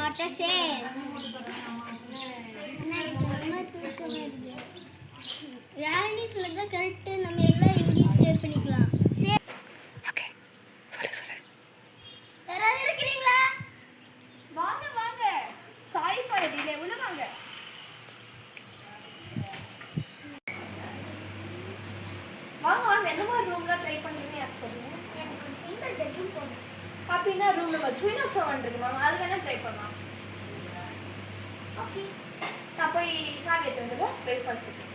what I say. யாரணி சொல்லுங்க correct நம்ம எல்லாம் இங்கே ஸ்டே பண்ணிக்கலாம். ஓகே சொல்லு யாராவது இருக்கீங்களா? வாங்க சாரி ஃபார் டிலே உள்ள வாங்க. வாங்க எந்த மாதிரி ரூம்ல ட்ரை பண்றீங்க ஆஸ் பண்ணுங்க. எனக்கு சிங்கிள் பெட்ரூம் போதும். அப்படின்னா ரூம் நம்பர் 307 இருக்கு மேம், அது வேணா ட்ரை பண்ணலாம். ஓகே நான் போய் சாவி எடுத்து வந்துடுறேன். Wait for second.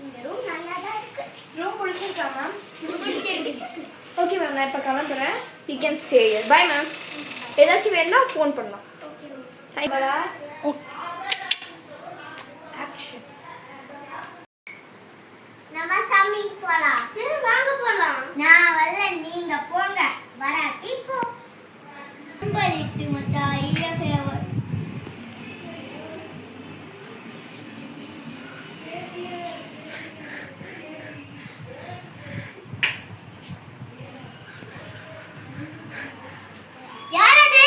இந்த ரூம் நல்லா தான் இருக்கு. ரூம் பிடிச்சிருக்கா மேம்? பிடிச்சிருக்கு. ஓகே மேம், நான் இப்போ கிளம்புறேன். You can stay here. By ma'am. ஏதாச்சும் வேணும்னா ஃபோன் பண்ணலாம். Okay hi Bala. நம்ம சாமிக்கு போலாம். சரி வாங்க போலாம். நான் வரல, நீங்க போங்க. வராட்டி போ. பலிட்டு மச்சான் ஐய ஃபேவர். யாரது?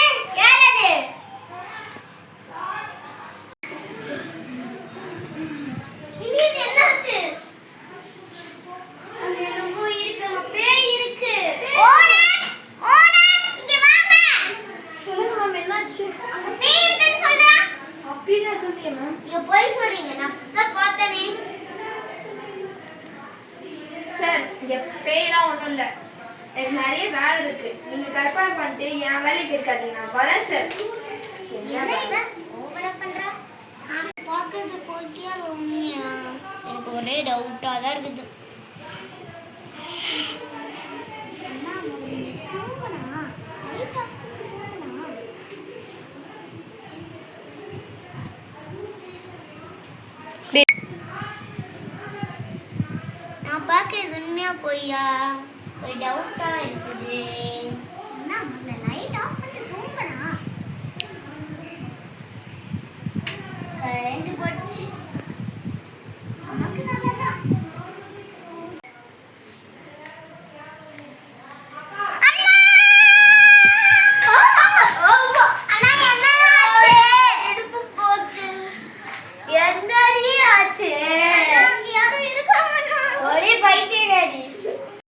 இங்க என்னாச்சு? அங்க என்னமோ இருக்கு, அங்க பேய் இருக்கு. ஓனர் இங்க வாங்க. சொல்லுங்க மேம், என்னாச்சு? அங்க பேய் இருக்குன்னு சொல்றான். அப்படின்னு சொல்லியே மேம். நீங்க போய் சொல்றீங்க, நான் தான் பார்த்தனே. சார், இங்க பேயெல்லாம் ஒன்றும் இல்லை. எனக்கு நிறைய வேலை இருக்கு. நீங்க கற்பனை பண்ணிட்டு என் வேலைக்கு இருக்காதீங்க. நான் வரேன் சார். என்ன இவன் ஓவரா பண்றா? பாக்குறது போக்கியா உண்மையா? எனக்கு ஒரே டவுட்டா தான் இருக்குது. அண்ணா நீ தூங்குனா லைட் ஆஃப் பண்ணி தூங்குனா. நான் பாக்குறது உண்மையா போய்யா? ஒரு டவுட்டா இருக்குது. அண்ணா முதல்ல லைட் ஆஃப் பண்ணிட்டு தூங்குனா. கரண்ட் போச்சு. நமக்கு